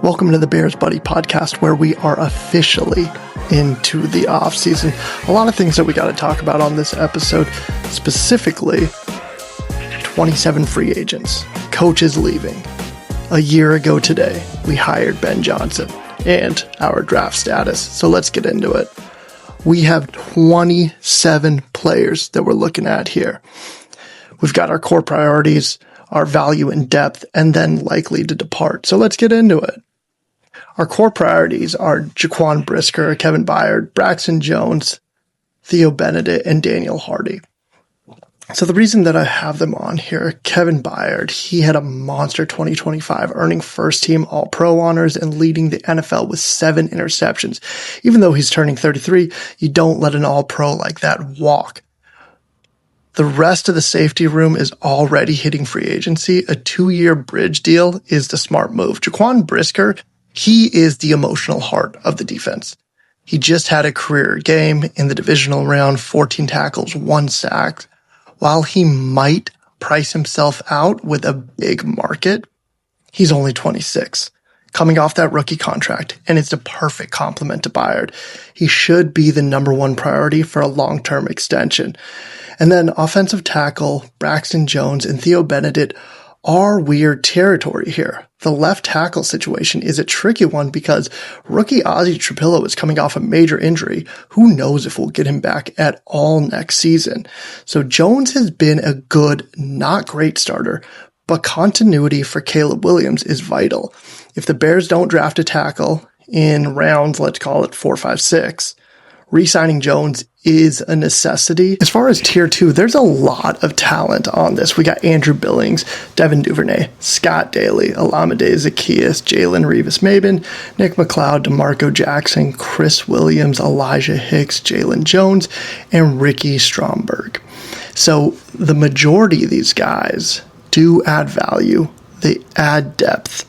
Welcome to the Bears Buddy podcast, where we are officially into the offseason. A lot of things that we got to talk about on this episode, specifically 27 free agents, coaches leaving. A year ago today, we hired Ben Johnson and our draft status. So let's get into it. We have 27 players that we're looking at here. We've got our core priorities, our value and depth, and then likely to depart. So let's get into it. Our core priorities are Jaquan Brisker, Kevin Byard, Braxton Jones, Theo Benedict, and Daniel Hardy. So the reason that I have them on here, Kevin Byard, he had a monster 2025, earning first-team All-Pro honors and leading the NFL with 7 interceptions. Even though he's turning 33, you don't let an All-Pro like that walk. The rest of the safety room is already hitting free agency. A 2-year bridge deal is the smart move. Jaquan Brisker, he is the emotional heart of the defense. He just had a career game in the divisional round, 14 tackles, 1 sack. While he might price himself out with a big market, he's only 26, coming off that rookie contract, and it's the perfect complement to Byard. He should be the number 1 priority for a long-term extension. And then offensive tackle, Braxton Jones and Theo Benedict are weird territory here. The left tackle situation is a tricky one because rookie Ozzie Trapillo is coming off a major injury. Who knows if we'll get him back at all next season. So Jones has been a good, not great starter, but continuity for Caleb Williams is vital. If the Bears don't draft a tackle in rounds, let's call it 4, 5, 6, re-signing Jones is a necessity. As far as tier 2, there's a lot of talent on this. We got Andrew Billings, Devin Duvernay, Scott Daly, Olamide Zaccheaus, Jalen Revis-Maybin, Nick McLeod, DeMarco Jackson, Chris Williams, Elijah Hicks, Jalen Jones, and Ricky Stromberg. So the majority of these guys do add value. They add depth.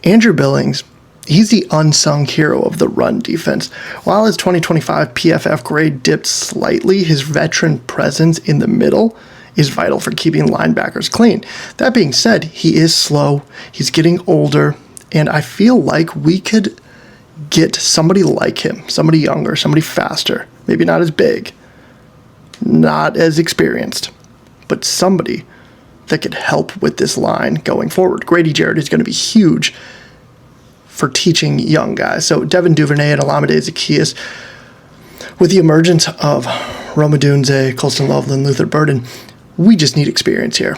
Andrew Billings, he's the unsung hero of the run defense. While his 2025 PFF grade dipped slightly, his veteran presence in the middle is vital for keeping linebackers clean. That being said, he is slow, he's getting older, and I feel like we could get somebody like him, somebody younger, somebody faster, maybe not as big, not as experienced, but somebody that could help with this line going forward. Grady Jarrett is going to be huge for teaching young guys. So Devin Duvernay and Olamide Zaccheaus, with the emergence of Rome Odunze, Colston Loveland, Luther Burden, we just need experience here.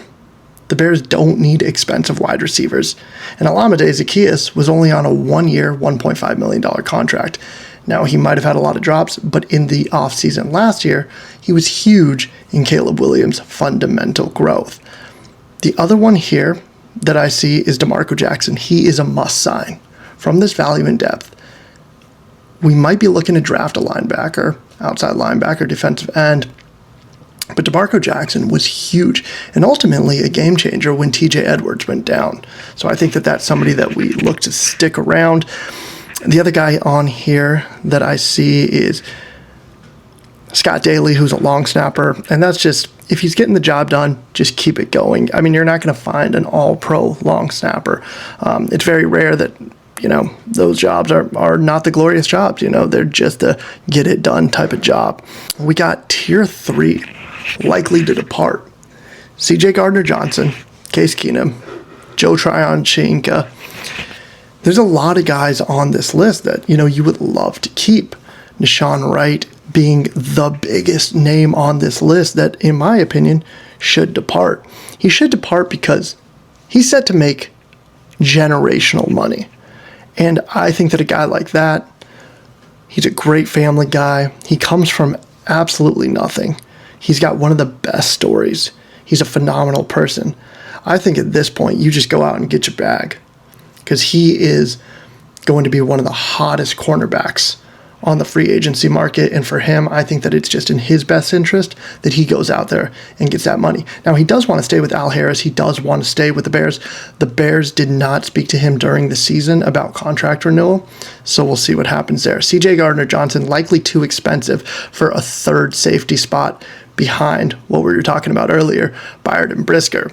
The Bears don't need expensive wide receivers. And Olamide Zaccheaus was only on a 1-year, $1.5 million contract. Now, he might have had a lot of drops, but in the offseason last year, he was huge in Caleb Williams' fundamental growth. The other one here that I see is DeMarco Jackson. He is a must sign. From this value and depth, we might be looking to draft a linebacker, outside linebacker, defensive end. But DeMarco Jackson was huge and ultimately a game changer when TJ Edwards went down. So I think that that's somebody that we look to stick around. The other guy on here that I see is Scott Daly, who's a long snapper. And that's just, if he's getting the job done, just keep it going. I mean, you're not going to find an all-pro long snapper. It's very rare that those jobs are not the glorious jobs. They're just a get it done type of job. We got tier 3 likely to depart. CJ Gardner-Johnson, Case Keenum, Joe Tryon-Chinka. There's a lot of guys on this list that, you would love to keep. Nahshon Wright being the biggest name on this list that, in my opinion, should depart. He should depart because he's set to make generational money. And I think that a guy like that, he's a great family guy. He comes from absolutely nothing. He's got one of the best stories. He's a phenomenal person. I think at this point, you just go out and get your bag because he is going to be one of the hottest cornerbacks on the free agency market. And for him, I think that it's just in his best interest that he goes out there and gets that money. Now, he does want to stay with Al Harris. He does want to stay with the Bears. The Bears did not speak to him during the season about contract renewal, so we'll see what happens there. CJ Gardner-Johnson, likely too expensive for a third safety spot behind what we were talking about earlier, Byard and Brisker.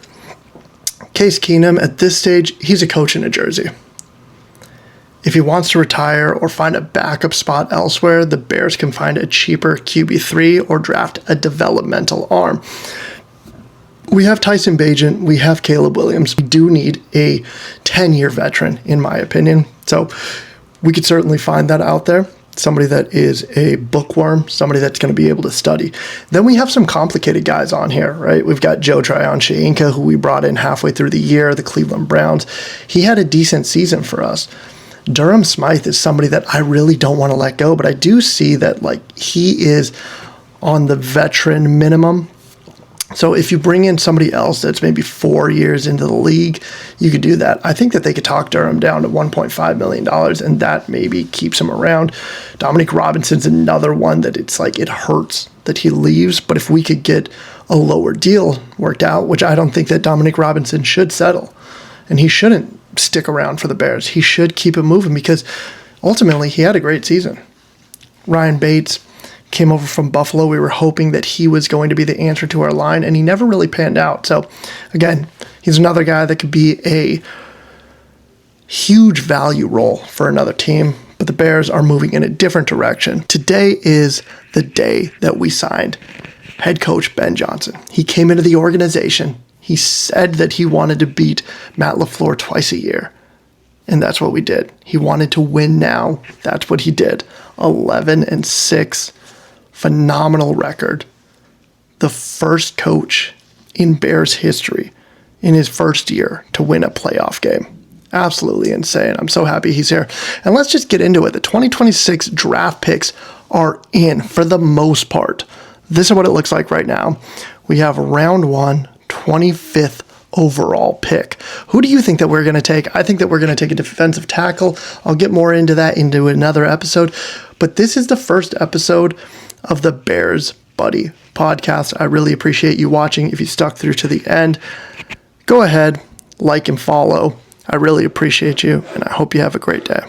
Case Keenum, at this stage, he's a coach in a jersey. If he wants to retire or find a backup spot elsewhere, the Bears can find a cheaper QB3 or draft a developmental arm. We have Tyson Bagent, we have Caleb Williams. We do need a 10-year veteran, in my opinion. So we could certainly find that out there. Somebody that is a bookworm, somebody that's going to be able to study. Then we have some complicated guys on here, right? We've got Joe Tryon-Shoyinka, who we brought in halfway through the year, the Cleveland Browns. He had a decent season for us. Durham Smythe is somebody that I really don't want to let go, but I do see that he is on the veteran minimum. So if you bring in somebody else that's maybe 4 years into the league, you could do that. I think that they could talk Durham down to $1.5 million, and that maybe keeps him around. Dominic Robinson's another one that it hurts that he leaves, but if we could get a lower deal worked out, which I don't think that Dominic Robinson should settle, and he shouldn't stick around for the Bears. He should keep it moving because ultimately he had a great season. Ryan Bates came over from Buffalo. We were hoping that he was going to be the answer to our line, and he never really panned out. So, again, he's another guy that could be a huge value role for another team, but the Bears are moving in a different direction. Today is the day that we signed head coach Ben Johnson. He came into the organization. He said that he wanted to beat Matt LaFleur twice a year, and that's what we did. He wanted to win now. That's what he did. 11-6. Phenomenal record. The first coach in Bears history in his first year to win a playoff game. Absolutely insane. I'm so happy he's here. And let's just get into it. The 2026 draft picks are in for the most part. This is what it looks like right now. We have round 1, 25th overall pick. Who do you think that we're going to take? I think that we're going to take a defensive tackle. I'll get more into that into another episode. But this is the first episode of the Bears Buddy podcast. I really appreciate you watching. If you stuck through to the end, go ahead, like and follow. I really appreciate you, and I hope you have a great day.